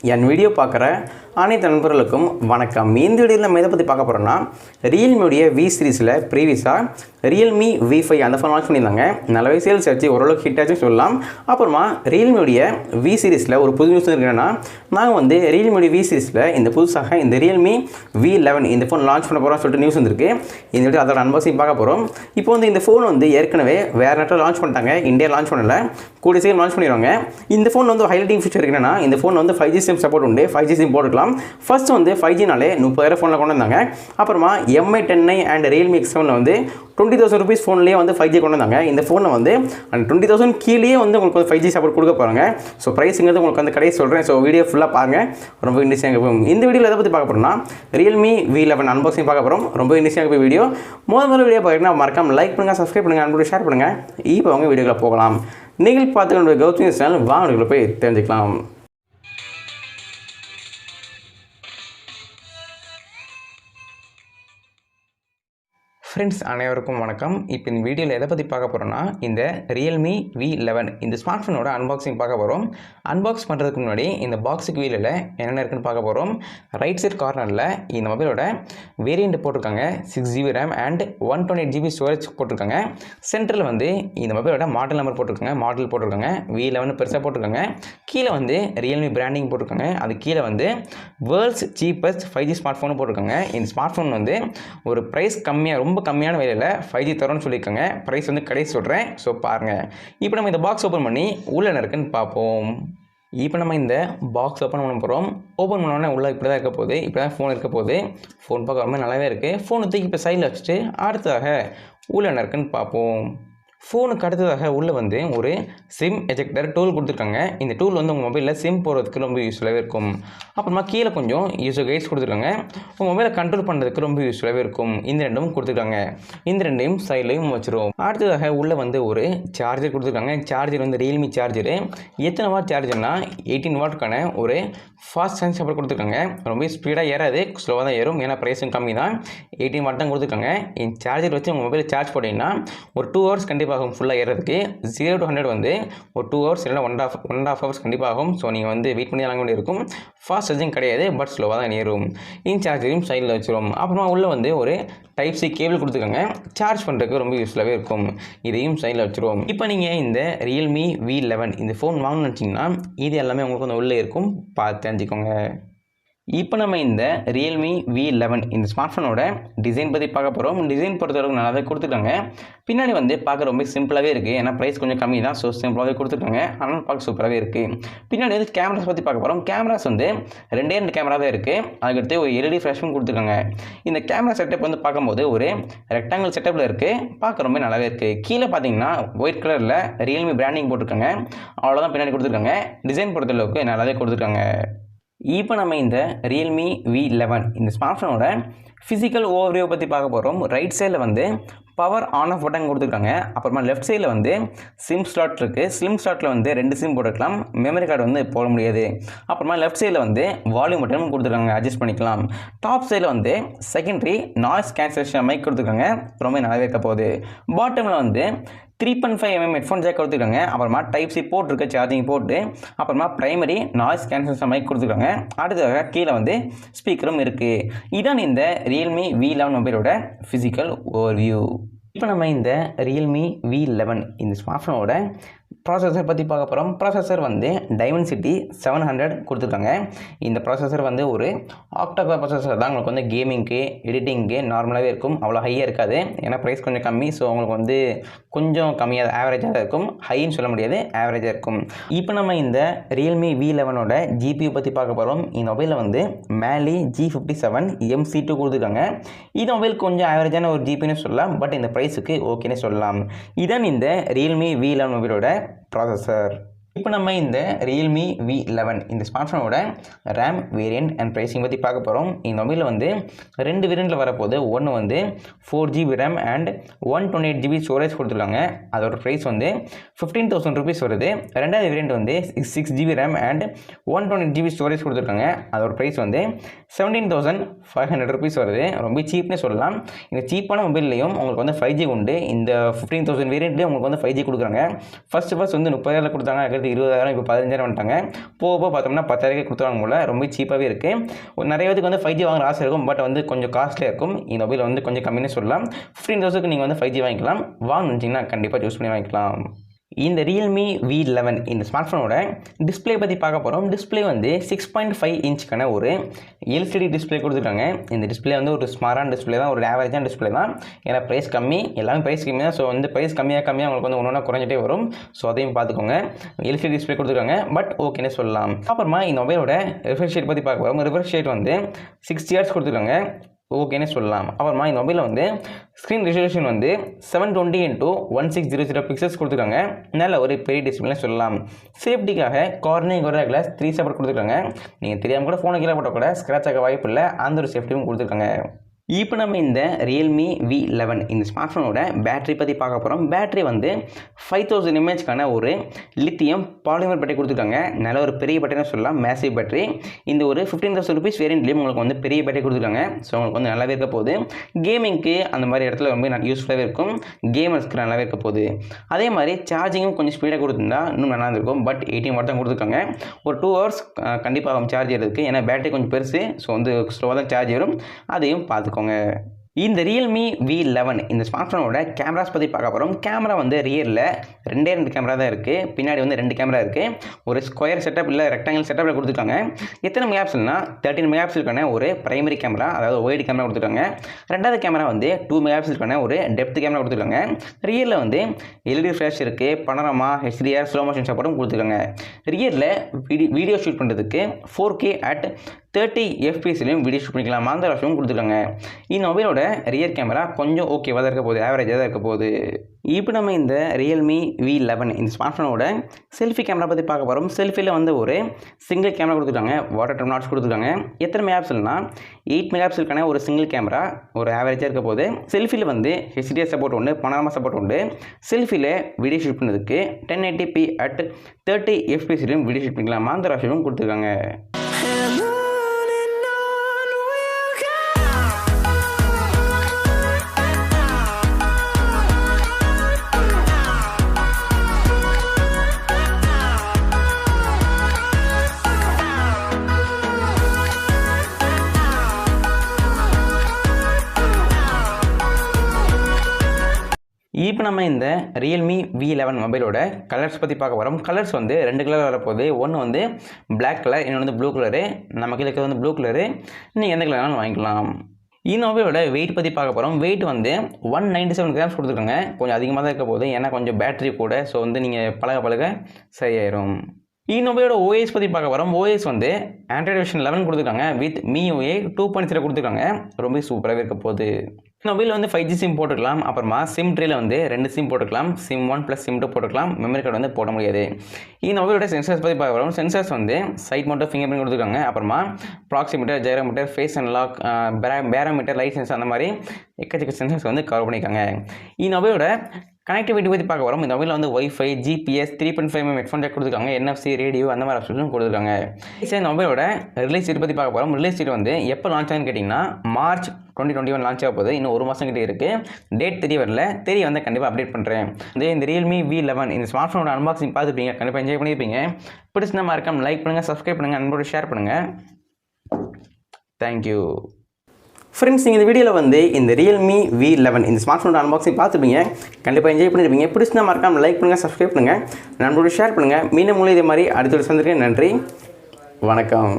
என் video பார்க்குற அனைத்து நண்பர்களுக்கும் வணக்கம். இந்த வீடியோவில் நம்ம எதை பற்றி பார்க்க போகிறோம்னா, ரியல்மியுடைய வி சீரிஸில் ப்ரீவியஸாக ரியல்மி V5 அந்த ஃபோன் லான்ச் பண்ணியிருந்தாங்க. நல்லாவே சேல்ஸ் ஆச்சு, ஓரளவுக்கு ஹிட் ஆச்சுன்னு சொல்லலாம். அப்புறமா ரியல்மியுடைய வி சீரிஸில் ஒரு புது நியூஸ் இருக்குன்னா, நாங்கள் ரியல்மியுடைய வி சீரிஸில் இந்த புதுசாக இந்த ரியல்மி V11 இந்த ஃபோன் லான்ச் பண்ண போகிறோம்னு சொல்லிட்டு நியூஸ் வந்துருக்கு. இந்த வீடியோ அதோட அன்பாக்சிங் பார்க்க போகிறோம். இப்போ இந்த ஃபோன் ஏற்கனவே வேறு நாட்டில் லான்ச் பண்ணிட்டாங்க, இந்தியா லான்ச் பண்ணலை, கூடிய சீக்கிரம் லான்ச் பண்ணிடுவாங்க. இந்த ஃபோன் ஹைலைட்டிங் ஃபீச்சர் இருக்குன்னா, இந்த ஃபோன் 5G சிம் சப்போர்ட் உண்டு, 5G சிம் போட்டுக்கலாம். ஃபர்ஸ்ட் 5Gனாலே 30,000 ஃபோனில் கொண்டு வந்தாங்க. அப்புறமா MI 10i and Realme X7 20,000 rupees ஃபோன்லேயே 5G கொண்டு வந்தாங்க. இந்த ஃபோனை 20,000 கீழே உங்களுக்கு 5G சப்போர்ட் கொடுக்க போகிறாங்க. ஸோ ப்ரைஸுங்கிறது உங்களுக்கு கடைசி சொல்கிறேன். ஸோ வீடியோ ஃபுல்லாக பாருங்கள், ரொம்ப இன்ட்ரெஸ்டிங்காக போகும். இந்த வீடியோவில் எதை பற்றி பார்க்க போகிறோம்னா, ரியல்மி V11 அன்பாக்சிங் பார்க்க போகிறோம். ரொம்ப இன்ட்ரெஸ்டிங்காக போய் வீடியோ முதல் வீடியோ பார்க்குறீங்கன்னா மறக்காம லைக் பண்ணுங்கள், சப்ஸ்கிரைப் பண்ணுங்கள், அன்போடு ஷேர் பண்ணுங்கள். இப்போ வீடியோக்குள்ள போகலாம். நீங்கள் பார்த்துக்கொண்டு கௌதம் சேனல் வாங்க போய் தெரிஞ்சுக்கலாம். ஃப்ரெண்ட்ஸ் அனைவருக்கும் வணக்கம். இப்போ இந்த வீடியோவில் எதை பற்றி பார்க்க போகிறோன்னா, இந்த ரியல்மி V11 இந்த ஸ்மார்ட் ஃபோனோட அன்பாக்சிங் பார்க்க போகிறோம். அன்பாக்ஸ் பண்ணுறதுக்கு முன்னாடி இந்த பாக்ஸுக்கு வீலில் என்னென்ன இருக்குன்னு பார்க்க போகிறோம். ரைட் சைட் கார்னரில் இந்த மொபைலோட வேரியண்ட் போட்டிருக்காங்க, 6GB RAM and 128GB storage போட்டிருக்காங்க. சென்டரில் இந்த மொபைலோட மாடல் நம்பர் போட்டிருக்காங்க, மாடல் போட்டிருக்காங்க, V11 பெருசாக போட்டிருக்காங்க. கீழே ரியல்மி பிராண்டிங் போட்டிருக்காங்க. அது கீழே world's cheapest 5G smart phone போட்டிருக்காங்க. இந்த ஸ்மார்ட் ஃபோன் ஒரு ப்ரைஸ் கம்மியாக, ரொம்ப கம்மியான விலையில் 5G தரோன்னு சொல்லியிருக்காங்க. ப்ரைஸ் கடைசி சொல்கிறேன். ஸோ பாருங்கள். இப்போ நம்ம இந்த பாக்ஸ் ஓப்பன் பண்ணி உள்ள என்ன இருக்குன்னு பார்ப்போம். இப்போ நம்ம இந்த பாக்ஸ் ஓப்பன் பண்ண போகிறோம். ஓப்பன் பண்ணோடனே உள்ளே இப்படி தான் இருக்க போகுது, இப்படி தான் ஃபோன் இருக்க போகுது. ஃபோன் பார்க்க ரொம்ப நல்லாவே இருக்குது. ஃபோனை தூக்கி இப்போ சைடில் வச்சுட்டு அடுத்ததாக உள்ள என்ன இருக்குன்னு பார்ப்போம். ஃபோனுக்கு அடுத்ததாக உள்ளே ஒரு சிம் எஜெக்டர் டூல் கொடுத்துருக்காங்க. இந்த டூல் உங்கள் மொபைலில் சிம் போடுறதுக்கு ரொம்ப யூஸ்ஃபுல்லாகவே இருக்கும். அப்புறமா கீழே கொஞ்சம் யூசர் கைட்ஸ் கொடுத்துருக்காங்க, உங்கள் மொபைலை கண்ட்ரோல் பண்ணுறதுக்கு ரொம்ப யூஸ்ஃபுல்லாகவே இருக்கும். இந்த ரெண்டும் கொடுத்துருக்காங்க. இந்த ரெண்டையும் சைட்லையும் வச்சுருவோம். அடுத்ததாக உள்ளே ஒரு சார்ஜர் கொடுத்துருக்காங்க. Charger Realme charger. எத்தனை வாட் சார்ஜர்னா 18 வாட்டுக்கான ஒரு ஃபாஸ்ட் சார்ஜ் சப்போர்ட் கொடுத்துருக்காங்க. ரொம்ப ஸ்பீடாக ஏறாது, ஸ்லோவாக தான் ஏறும். ஏன்னா ப்ரைஸும் கம்மி தான். 18 வாட் தான் கொடுத்துருக்காங்க. இந்த சார்ஜர் வச்சு உங்கள் மொபைலில் சார்ஜ் போட்டிங்கன்னா ஒரு 2 hours கண்டிப்பாக ஆகும். ஃபுல்லாக ஏறதுக்கு 0 to 100 ஒரு 2 hours இல்லை 1.5 hours கண்டிப்பாக ஆகும். ஸோ நீங்கள் வெயிட் பண்ணி வாங்க வேண்டியிருக்கும். ஃபாஸ்ட் சார்ஜிங் கிடையாது, பட் ஸ்லோவாக தான் ஏறும். இந்த சார்ஜரையும் சைடில் வச்சிரும். அப்புறமா உள்ளே ஒரு டைப் C கேபிள் கொடுத்துருக்காங்க. சார்ஜ் பண்ணுறதுக்கு ரொம்ப யூஸ்ஃபுல்லாகவே இருக்கும். இதையும் சைடில் வச்சுருவோம். இப்போ நீங்கள் இந்த ரியல்மி V11 இந்த ஃபோன் வாங்கணும்னு நினச்சிங்கன்னா இது எல்லாமே உங்களுக்கு உள்ளே இருக்கும், பார்த்து தெரிஞ்சுக்கோங்க. இப்போ நம்ம இந்த ரியல்மி V11 இந்த ஸ்மார்ட் ஃபோனோட டிசைன் பற்றி பார்க்க போகிறோம். டிசைன் பொறுத்தளவுக்கு நல்லாவே கொடுத்துருக்காங்க. பின்னாடி பார்க்க ரொம்ப சிம்பிளாகவே இருக்குது. ஏன்னா ப்ரைஸ் கொஞ்சம் கம்மி தான். ஸோ சிம்பிளாகவே கொடுத்துருக்காங்க, ஆனால் பார்க்க சூப்பராகவே இருக்குது. பின்னாடி கேமராஸ் பற்றி பார்க்க போகிறோம். கேமராஸ் 2 கேமரா தான் இருக்குது. அதுக்கடுத்து ஒரு LED ஃப்ளாஷும் கொடுத்துருக்காங்க. இந்த கேமரா செட்டப் பார்க்கும்போது ஒரு ரெக்டாங்கிள் செட்டப்பில் இருக்குது, பார்க்க ரொம்ப நல்லாவே இருக்குது. கீழே பார்த்தீங்கன்னா ஒயிட் கலரில் ரியல்மி பிராண்டிங் போட்டிருக்காங்க. அவ்வளோதான் பின்னாடி கொடுத்துருக்காங்க. டிசைன் பொறுத்தளவுக்கு நல்லாவே கொடுத்துருக்காங்க. இப்போ நம்ம இந்த ரியல்மி V11 இந்த ஸ்மார்ட் ஃபோனோட ஃபிசிக்கல் ஓவர்வியூ பற்றி பார்க்க போகிறோம். ரைட் சைடில் பவர் ஆன் ஆஃப் பட்டன் கொடுத்துருக்காங்க. அப்புறமா லெஃப்ட் சைடில் சிம் ஸ்லாட் இருக்குது. சிம் ஸ்லாட்டில் 2 சிம் போட்டுக்கலாம். மெமரி கார்டு போட முடியாது. அப்புறமா லெஃப்ட் சைடில் வால்யூம் பட்டனும் கொடுத்துருக்காங்க, அட்ஜஸ்ட் பண்ணிக்கலாம். டாப் சைடில் செகண்டரி நாய்ஸ் கேன்சலேஷன் மைக் கொடுத்துருக்காங்க, ரொம்ப நல்லாவே இருக்க போகுது. பாட்டமில் 3.5mm ஹெட்ஃபோன் ஜாக் கொடுத்துருக்காங்க. அப்புறமா டைப் C போர்ட் இருக்குது, சார்ஜிங் போட்டு. அப்புறமா பிரைமரி நாய்ஸ் கேன்சலேஷன் மைக் கொடுத்துருக்காங்க. அடுத்ததாக கீழே ஸ்பீக்கரும் இருக்குது. இதான் இந்த ரியல்மி V11 மொபைலோட ஃபிசிக்கல் ஓவர்வியூ. இப்போ நம்ம இந்த ரியல்மி V11 இந்த ஸ்மார்ட் ஃபோனோட ப்ராசஸர் பற்றி பார்க்க போகிறோம். ப்ராசஸர் டைமென்சிட்டி 700 கொடுத்துருக்காங்க. இந்த ப்ராசஸர் ஒரு ஆக்டா-கோர் ப்ராசஸர் தான். உங்களுக்கு கேமிங்க்கு எடிட்டிங்க்கு நார்மலாகவே இருக்கும், அவ்வளோ ஹையாக இருக்காது. ஏன்னா ப்ரைஸ் கொஞ்சம் கம்மி. ஸோ உங்களுக்கு கொஞ்சம் கம்மியாக ஆவரேஜாக தான் இருக்கும். ஹைன்னு சொல்ல முடியாது, ஆவரேஜாக இருக்கும். இப்போ நம்ம இந்த ரியல்மி V11ஓட GPU பற்றி பார்க்க போகிறோம். இந்த மொபைலில் மேலி G57 MC2 கொடுத்துருக்காங்க. இந்த மொபைல் கொஞ்சம் ஆவரேஜான ஒரு ஜிபின்னு சொல்லலாம், பட் இந்த ப்ரைஸுக்கு ஓகேன்னு சொல்லலாம். இதான் இந்த ரியல்மி V11 மொபைலோட ப்ராசஸர். இப்போ நம்ம இந்த ரியல்மி V11 இந்த ஸ்மார்ட் ஃபோனோட RAM வேரியண்ட் அண்ட் ப்ரைஸிங் பற்றி பார்க்க போகிறோம். இந்த மொபைலில் 2 வேரியண்ட்டில் வரப்போகுது. ஒன்று 4GB RAM and 128GB storage கொடுத்துருக்காங்க. அதோட ப்ரைஸ் 15,000 rupees வருது. ரெண்டாவது variant 6GB RAM and 128GB storage கொடுத்துருக்காங்க. அதோட ப்ரைஸ் 17,500 rupees வருது. ரொம்ப சீப்னே சொல்லலாம். இந்த சீப்பான மொபைல்லையும் உங்களுக்கு 5G உண்டு. இந்த 15,000 வேரியண்ட்லேயும் உங்களுக்கு 5G கொடுக்குறாங்க. ஃபர்ஸ்ட் 30,000 கொடுத்தாங்க, முன்னாடி 20,000 இப்போ 15,000 வந்துட்டாங்க. போக பார்த்தோம்னா 10,000 கொடுத்துருவாங்க போல. ரொம்ப சீப்பாகவே இருக்குது. நிறைய பேருக்கு வந்து 5G வாங்குற ஆசை இருக்கும். பட் வந்து கொஞ்சம் காஸ்ட்லியாக இருக்கும். இந்த மொபைல் வந்து கொஞ்சம் கம்மின்னு சொல்லலாம். 15,000க்கு நீங்கள் வந்து 5G வாங்கிக்கலாம். வாங்கினீங்கன்னா கண்டிப்பாக சூஸ் பண்ணி வாங்கிக்கலாம். இந்த Realme V11 இந்த ஸ்மார்ட் ஃபோனோட டிஸ்பிளே பற்றி பார்க்க போகிறோம். டிஸ்பிளே வந்து 6.5 இன்ச்சுக்கான ஒரு LCD டிஸ்பிளே கொடுத்துருக்காங்க. இந்த டிஸ்பிளே வந்து ஒரு ஸ்மார்ட்டான டிஸ்பிளே தான், ஒரு ஆவரேஜான டிஸ்பிளே தான். ஏன்னா ப்ரைஸ் கம்மி, எல்லாமே ப்ரைஸ் கம்மி தான். ஸோ வந்து ப்ரைஸ் கம்மியாக உங்களுக்கு வந்து ஒன்று குறைஞ்சிட்டே வரும். ஸோ அதையும் பார்த்துக்கோங்க. LCD டிஸ்பிளே கொடுத்துருக்காங்க. பட் ஓகேன்னு சொல்லலாம். அப்புறமா இந்த மொபைலோட ரிஃப்ரெஷ் ரேட் பற்றி பார்க்க போகிறோம். ரிஃப்ரெஷ் ரேட் வந்து 60 Hz கொடுத்துருக்காங்க. ஓகேன்னு சொல்லலாம். அப்புறமா இந்த மொபைலில் வந்து ஸ்க்ரீன் ரெசல்யூஷன் வந்து 720x1600 பிக்சல்ஸ் கொடுத்துருக்காங்க. நல்ல ஒரு பெரிய டிஸ்பிளே சொல்லலாம். சேஃப்டிக்காக கார்னிங் கொரில்லா கிளாஸ் 3 சப்போர்ட் கொடுத்துருக்காங்க. நீங்கள் தெரியாமல் கூட ஃபோனை கீழே போட்டால் கூட ஸ்க்ராட்ச் ஆக வாய்ப்பு இல்லை. அந்த ஒரு சேஃப்டியும் கொடுத்துருக்காங்க. இப்போ நம்ம இந்த Realme V11 இந்த ஸ்மார்ட் ஃபோனோட பேட்டரி பற்றி பார்க்க போகிறோம். பேட்டரி வந்து 5000 mAhக்கான ஒரு லித்தியம் பாலிமர் பேட்டரி கொடுத்துருக்காங்க. நல்ல ஒரு பெரிய பேட்டரின்னு சொல்லலாம், மேசிவ் பேட்டரி. இந்த ஒரு 15,000 rupees வேரியண்ட்லேயும் உங்களுக்கு வந்து பெரிய பேட்டரி கொடுத்துருக்காங்க. ஸோ உங்களுக்கு வந்து நல்லாவே இருக்க போகுது. கேமிங்க்கு அந்த மாதிரி இடத்துல ரொம்ப யூஸ்ஃபுல்லாகவே இருக்கும். கேமர்ஸ்க்கு நல்லாவே இருக்க போகுது. அதே மாதிரி சார்ஜிங்கும் கொஞ்சம் ஸ்பீடாக கொடுத்துருந்தா இன்னும் நல்லா இருந்திருக்கும். பட் 18 வாட் தான் கொடுத்துருக்காங்க. ஒரு 2 hours கண்டிப்பாக ஆகும் சார்ஜ் ஏறதுக்கு. ஏன்னா பேட்டரி கொஞ்சம் பெருசு. ஸோ வந்து ஸ்லோவாக தான் சார்ஜ் ஏறும். அதையும் பார்த்துக்கோங்க. இந்த Realme V11 இந்த ஸ்மார்ட் ஃபோனோட கேமராஸ் பற்றி பார்க்க போகிறோம். கேமரா வந்து ரியரில் 2 கேமரா தான் இருக்குது. பின்னாடி வந்து 2 கேமரா இருக்குது. ஒரு ஸ்கொயர் செட்டப் இல்லை ரெக்டாங்கிள் செட்டப்பில் கொடுத்துருக்காங்க. எத்தனை மெகாபிக்சல்னா 13 மெகாபிக்சலுக்கான ஒரு பிரைமரி கேமரா, அதாவது ஒய்டு கேமரா கொடுத்துருக்காங்க. ரெண்டாவது கேமரா வந்து 2 மெகாபிக்சலுக்கான ஒரு டெப்த் கேமரா கொடுத்துருக்காங்க. ரியரில் வந்து LED ஃப்ளாஷ் இருக்குது. பனோரமா, HDR, ஸ்லோ மோஷன் சப்போர்ட்டும் கொடுத்துருக்காங்க. ரியரில் வீடியோ ஷூட் பண்ணுறதுக்கு 4K at 30 fps video shoot பண்ணிக்கலாம். அந்த ஆப்ஷனும் கொடுத்துருக்காங்க. இந்த மொபைலோட ரியர் கேமரா கொஞ்சம் ஓகேவாக தான் இருக்க போகுது, ஆவரேஜாக தான் இருக்க போகுது. இப்போ நம்ம இந்த Realme V11 இந்த ஸ்மார்ட் ஃபோனோட செல்ஃபி கேமரா பற்றி பார்க்க போகிறோம். செல்ஃபியில் வந்து ஒரு சிங்கிள் கேமரா கொடுத்துருக்காங்க. வாட்டர் ட்ரம் நாட்ஸ் கொடுத்துருக்காங்க. எத்தனை மெகாபிக்சல்னா 8 மெகாபிக்சலுக்கான ஒரு சிங்கிள் கேமரா, ஒரு ஆவரேஜாக இருக்க போகுது. செல்ஃபியில் வந்து HDR சப்போர்ட் உண்டு, பனோரமா சப்போர்ட் உண்டு. செல்ஃபியில் வீடியோ ஷூட் பண்ணுறதுக்கு 1080p at 30 fps video shoot பண்ணிக்கலாம். அந்த ஆப்ஷனும் கொடுத்துருக்காங்க. இப்போ நம்ம இந்த Realme V11 மொபைலோட கலர்ஸ் பற்றி பார்க்க போகிறோம். கலர்ஸ் வந்து 2 கலர் வரப்போகுது. ஒன்று வந்து பிளாக் கலர், இன்னொன்று வந்து ப்ளூ கலரு. நமக்கு இருக்கிறது வந்து ப்ளூ கலரு. நீங்கள் எந்த கலர்னாலும் வாங்கிக்கலாம். இந்த மொபைலோட வெயிட் பற்றி பார்க்க போகிறோம். வெயிட் வந்து 197 grams கொடுத்துருக்காங்க. கொஞ்சம் அதிகமாக தான் இருக்க போகுது. ஏன்னா கொஞ்சம் பேட்டரி கூட. ஸோ வந்து நீங்கள் பழக சரியாயிரும். இந்த மொபைலோட OS பற்றி பார்க்க போகிறோம். OS வந்து ஆண்ட்ராய்டு வெர்ஷன் 11 கொடுத்துருக்காங்க. வித் MIUI 2.0 கொடுத்துருக்காங்க. ரொம்ப சூப்பராகவே இருக்க போகுது. இந்த மொபைலில் வந்து 5G சிம் போட்டுக்கலாம். அப்புறமா சிம் ட்ரீல வந்து 2 சிம் போட்டுக்கலாம். SIM 1 + SIM 2 போட்டுக்கலாம். மெமரி கார்டு வந்து போட முடியாது. இந்த மொபைலோட சென்சர்ஸ் பற்றி பார்க்க போகிறோம். சென்சர்ஸ் வந்து சைட் மவுண்ட் ஃபிங்கர் பிரிண்ட் கொடுத்துருக்காங்க. அப்புறமா proximeter, gyrometer, face unlock, barometer, light sensor, அந்த மாதிரி எக்கச்சக்க சென்சர்ஸ் வந்து கவர் பண்ணியிருக்காங்க. இந்த மொபைலோட கனெக்டிவிட்டி பற்றி பார்க்க வரோம். இந்த மொபைலில் வந்து Wi-Fi, GPS, 3.5mm headphone jack கொடுத்துருக்காங்க. NFC, ரேடியோ, அந்த மாதிரி ஆப்ஷன்ஸும் கொடுத்துருக்காங்க. இந்த மொபைலோட ரிலீஸ் டேட் பற்றி பார்க்க போகிறோம். ரிலீஸ் டேட் வந்து எப்போ லான்ச் ஆகுன்னு கேட்டிங்கன்னா மார்ச் 2021 லான்ச் ஆக போகுது. இன்னும் 1 மாதம் கிட்டே இருக்குது. டேட் தெரிய வரல. வந்து கண்டிப்பாக அப்டேட் பண்ணுறேன். இந்த Realme V11 இந்த ஸ்மார்ட் ஃபோனோட அன்பாக்சிங் பார்த்துப்பீங்க. கண்டிப்பாக என்ஜாய் பண்ணியிருப்பீங்க. பிடிச்சிருந்தா மறக்காம லைக் பண்ணுங்கள், சப்ஸ்கிரைப் பண்ணுங்கள், நண்பரோட ஷேர் பண்ணுங்கள். தேங்க்யூ. ஃப்ரெண்ட்ஸ், நீங்கள் இந்த வீடியோவில் வந்து இந்த Realme V11 இந்த ஸ்மார்ட் ஃபோனோட அன்பாக்சிங் பார்த்துப்பீங்க. கண்டிப்பாக என்ஜாய் பண்ணியிருப்பீங்க. பிடிச்சிருந்தா மறக்காம லைக் பண்ணுங்கள், சப்ஸ்கிரைப் பண்ணுங்கள், நண்பரோட ஷேர் பண்ணுங்கள். மீண்டும் இதே மாதிரி அடுத்த சந்திக்கிறேன். நன்றி, வணக்கம்.